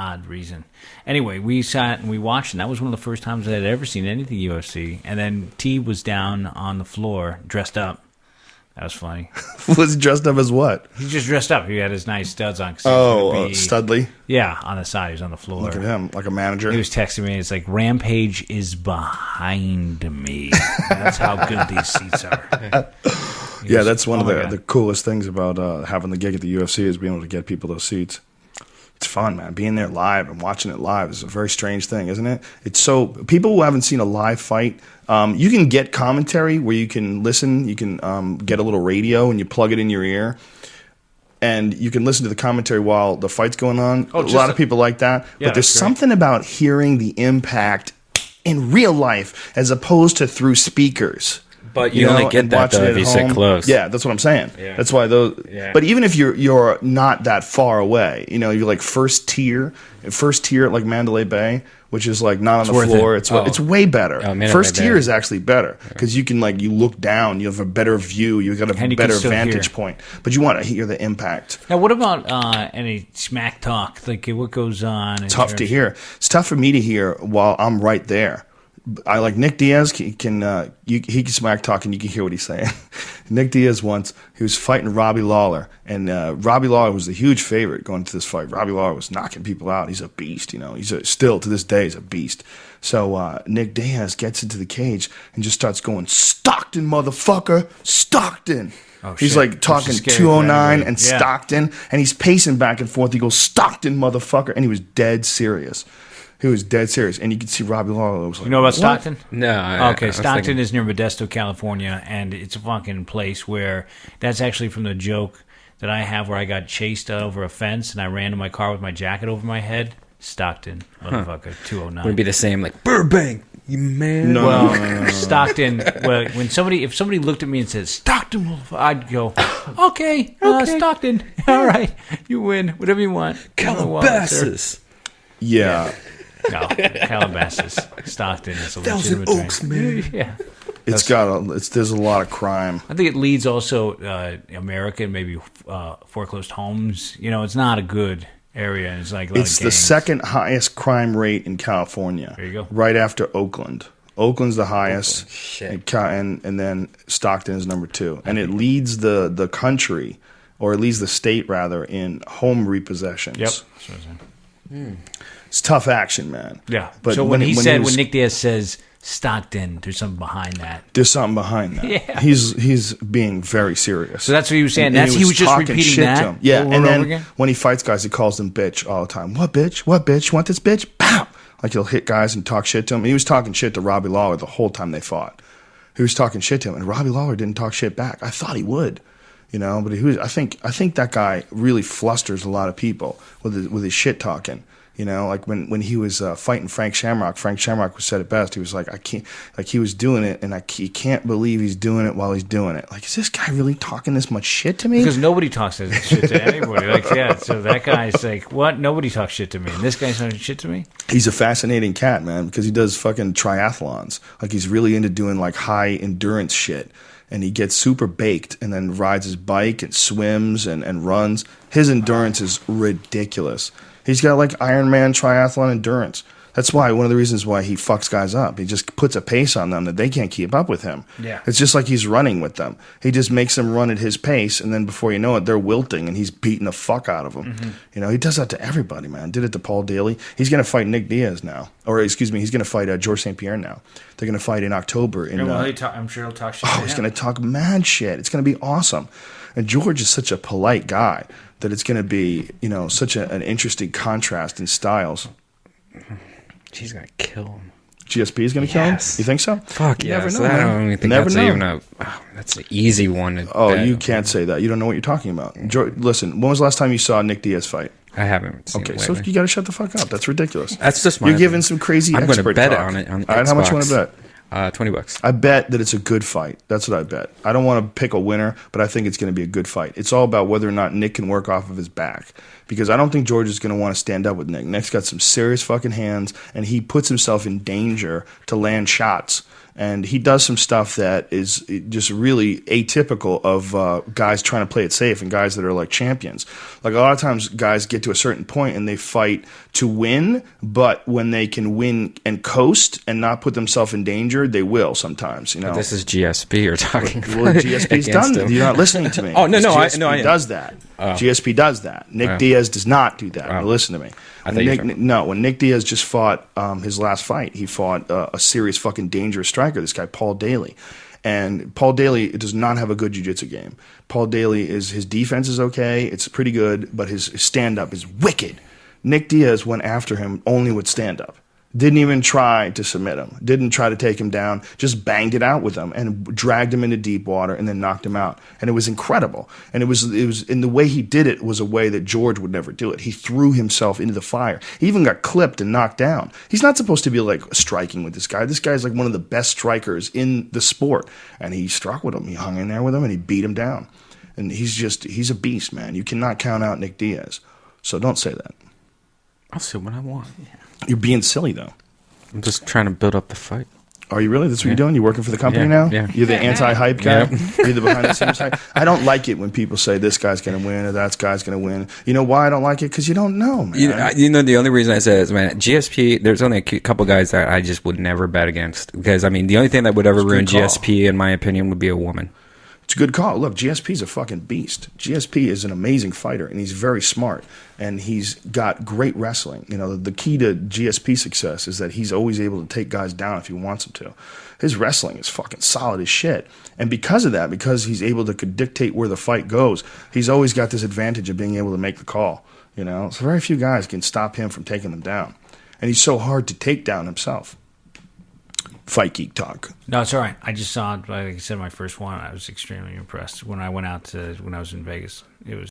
odd reason. Anyway, we sat and we watched, and that was one of the first times I had ever seen anything UFC. And then T was down on the floor, dressed up. That was funny. Was he dressed up as what? He just dressed up. He had his nice studs on. Studley? Yeah, on the side. He was on the floor. Look at him, like a manager. He was texting me. It's like, Rampage is behind me. That's how good these seats are. Yeah, that's one of the coolest things about having the gig at the UFC is being able to get people those seats. It's fun, man. Being there live and watching it live is a very strange thing, isn't it? It's so people who haven't seen a live fight, you can get commentary where you can listen. You can get a little radio and you plug it in your ear, and you can listen to the commentary while the fight's going on. A lot of people like that, but there's something about hearing the impact in real life as opposed to through speakers. But you only get that though if you sit close. Yeah, that's what I'm saying. Yeah. That's why those. Yeah. But even if you're not that far away, you're like first tier at like Mandalay Bay, which is like not on the floor. It's way better. First tier is actually better because you can you look down, you have a better view, you got a better vantage point. But you want to hear the impact. Now, what about any smack talk? Like what goes on? Tough to hear. It's tough for me to hear while I'm right there. I like Nick Diaz. He can smack talk and you can hear what he's saying. Nick Diaz once he was fighting Robbie Lawler, and Robbie Lawler was the huge favorite going into this fight. Robbie Lawler was knocking people out. He's a beast, He's still to this day he's a beast. So Nick Diaz gets into the cage and just starts going, "Stockton, motherfucker, Stockton." Oh, he's like talking 209 and Stockton, and he's pacing back and forth. He goes, "Stockton, motherfucker," and he was dead serious. He was dead serious, and you could see Robbie Lawler was like, "You know about Stockton?" No. Okay, Stockton is near Modesto, California, and it's a fucking place where that's actually from the joke that I have where I got chased over a fence and I ran to my car with my jacket over my head. Stockton, motherfucker, 209. Would be the same like Burbank, you man. No. Stockton. Well, if somebody looked at me and said Stockton, I'd go, okay. Stockton, all right, you win, whatever you want. Calabasas. Yeah. No, Calabasas, Stockton is a legitimate Oaks, man. Yeah, there's a lot of crime. I think it leads also American, maybe foreclosed homes. It's not a good area. It's like it's the second highest crime rate in California. There you go. Right after Oakland. Oakland's the highest, Shit. And then Stockton is number 2, and it leads the country, or it leads the state rather, in home repossessions. Yep. That's what I'm saying. It's tough action, man. Yeah. But so when Nick Diaz says Stockton, there's something behind that. There's something behind that. Yeah. He's being very serious. So that's what he was saying. And he was just repeating that. Yeah. Over and then again? when he fights guys, he calls them bitch all the time. What bitch? What bitch? You want this bitch? Pow! Like he'll hit guys and talk shit to him. And he was talking shit to Robbie Lawler the whole time they fought. He was talking shit to him, and Robbie Lawler didn't talk shit back. I thought he would. But he was. I think that guy really flusters a lot of people with his shit talking. Like when he was fighting Frank Shamrock said it best. He was like, I can't, like he was doing it, and he can't believe he's doing it while he's doing it. Like, is this guy really talking this much shit to me? Because nobody talks this shit to anybody. So that guy's like, what? Nobody talks shit to me, and this guy's talking shit to me? He's a fascinating cat, man, because he does fucking triathlons. Like, he's really into doing like high endurance shit. And he gets super baked and then rides his bike and swims and runs. His endurance is ridiculous. He's got like Ironman triathlon endurance. That's why one of the reasons why he fucks guys up. He just puts a pace on them that they can't keep up with him. Yeah. It's just like he's running with them. He just makes them run at his pace, and then before you know it, they're wilting, and he's beating the fuck out of them. Mm-hmm. He does that to everybody, man. Did it to Paul Daly. He's going to fight Nick Diaz now. Or, excuse me, he's going to fight George St. Pierre now. They're going to fight in October. I'm sure he'll talk shit to him. He's going to talk mad shit. It's going to be awesome. And George is such a polite guy that it's going to be, such an interesting contrast in styles. He's going to kill him. GSP is going to kill him? You think so? Fuck yeah. Never know, I don't even think that's even that's an easy one to bet. You can't say that. You don't know what you're talking about. Listen, when was the last time you saw Nick Diaz fight? I haven't seen it so you got to shut the fuck up. That's ridiculous. That's just my You're giving some crazy expert I'm going to bet talk. on it on All right, how much you want to bet? $20. I bet that it's a good fight. That's what I bet. I don't want to pick a winner, but I think it's going to be a good fight. It's all about whether or not Nick can work off of his back. because I don't think George is going to want to stand up with Nick. Nick's got some serious fucking hands, and he puts himself in danger to land shots. And he does some stuff that is just really atypical of guys trying to play it safe and guys that are like champions. Like a lot of times guys get to a certain point and they fight to win, but when they can win and coast and not put themselves in danger, they will sometimes. You know, But this is GSP you're talking about. well, GSP's done that. You're not listening to me. Oh, no, GSP I am. does that. GSP does that. Nick Diaz does not do that. Now, listen to me. When Nick Diaz just fought his last fight, he fought a serious fucking dangerous striker, this guy Paul Daly. And Paul Daly does not have a good jiu-jitsu game. Paul Daly, his defense is okay, it's pretty good, but his stand-up is wicked. Nick Diaz went after him only with stand-up. Didn't even try to submit him. Didn't try to take him down. Just banged it out with him and dragged him into deep water and then knocked him out. And it was incredible. And it was in the way he did it was a way that George would never do it. He threw himself into the fire. He even got clipped and knocked down. He's not supposed to be like striking with this guy. This guy's like one of the best strikers in the sport. And he struck with him. He hung in there with him and he beat him down. And he's a beast, man. You cannot count out Nick Diaz. So don't say that. I'll say what I want. You're being silly, though. I'm just trying to build up the fight. Are you really? That's what you're doing? You're working for the company now? Yeah. You're the anti-hype guy? You're the behind-the-scenes hype? I don't like it when people say this guy's going to win or that guy's going to win. You know why I don't like it? Because you don't know, man. You know, the only reason I say is, man, GSP, there's only a couple guys that I just would never bet against. Because, I mean, the only thing that would ever ruin GSP, in my opinion, would be a woman. It's a good call. Look, GSP's a fucking beast. GSP is an amazing fighter, and he's very smart, and he's got great wrestling. You know, the key to GSP success is that he's always able to take guys down if he wants them to. His wrestling is fucking solid as shit. And because of that, because he's able to dictate where the fight goes, he's always got this advantage of being able to make the call. You know, so very few guys can stop him from taking them down. And he's so hard to take down himself. Fight Geek Talk. No, it's all right. I just saw, like I said, my first one. I was extremely impressed when I was in Vegas. It was